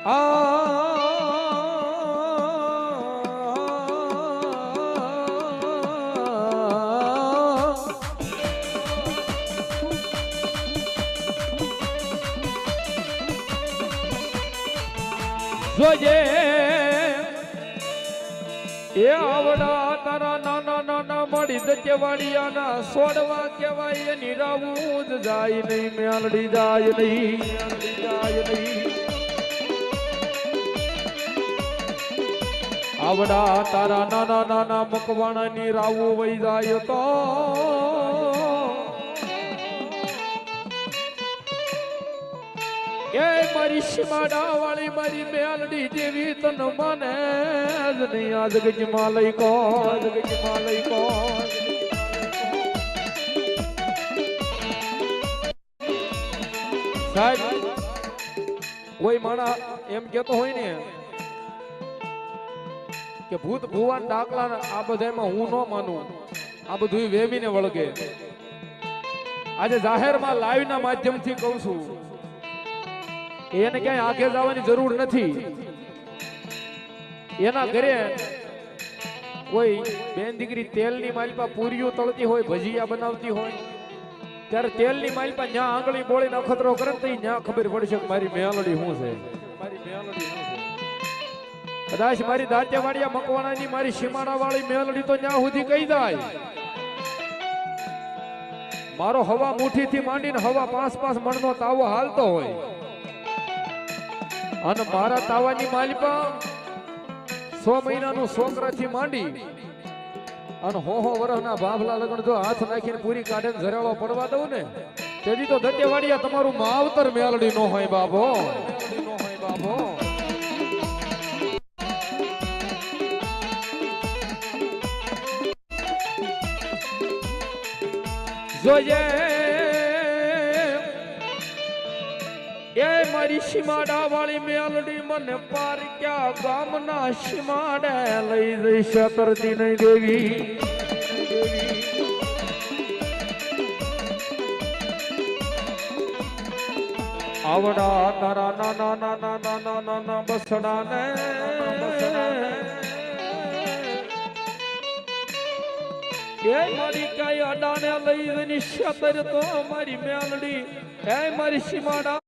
જોજે એ આવડા તારા નાના નાના મળી દચેવાડિયાના સોડવા કહેવાય એની રાવું જ જાય નહીં મેલડી જાય નહીં જાય નહીં આવડા તારા નાના નાના મકવાણાની રાવું વહી જાય તો એ મારી સીમાડા વાળી મારી મેલડી જેવી તન મને જ નહીં આ જગજમાં લઈ કોણ જગજમાં લઈ કોણ સાહેબ કોઈ માણા એમ કેતો હોય ને કે ભૂત ભુવાન ડાકલા આ બધામાં હું ન માનું આ બધું વેવીને વળગે આજે જાહેરમાં લાઈવ ના માધ્યમથી કહું છું એને ક્યાંય આગે જવાની જરૂર નથી એના ઘરે કોઈ બેન દીકરી તેલની માલપા પૂરીઓ તળતી હોય ભજીયા બનાવતી હોય ત્યારે તેલની માલપા ન્યા આંગળી બોળીને અખતરો કરે તો ન્યા ખબર પડશે કે મારી મેલડી શું છે મારી મેલડી શું છે કદાચ મારી દાંત્યાવાડિયા મકવાણાની મારી સીમાડા વાળી મેલડી તો ન્યા સુધી કહી જાય મારો હવા મુઠ્ઠીથી માંડીને હવા 5-5 મણનો તાવો હાલતો હોય અને મારા તાવાની માલિપા 100 મહિનાનું છોકરાથી માંડી અને હો વર્ષના બાફલા લગન જો હાથ નાખીને પૂરી કાઢીને ઝરાળો પડવા દઉં ને તેથી તો દંડેવાડિયા તમારું માવતર મેલડી નો હોય બાબો નો હોય બાબો જોજે એ મારી સીમાડા વાળી મેલડી મને પાર ક્યાં ગામના સીમાડે લઈ જઈ શતરતી નહીં દેવી આવડા તારા નાના નાના નાના નાના બસડા ને એ મારી કઈ અડાને લઈ જઈ શતર તો મારી મેલડી એ મારી સીમાડા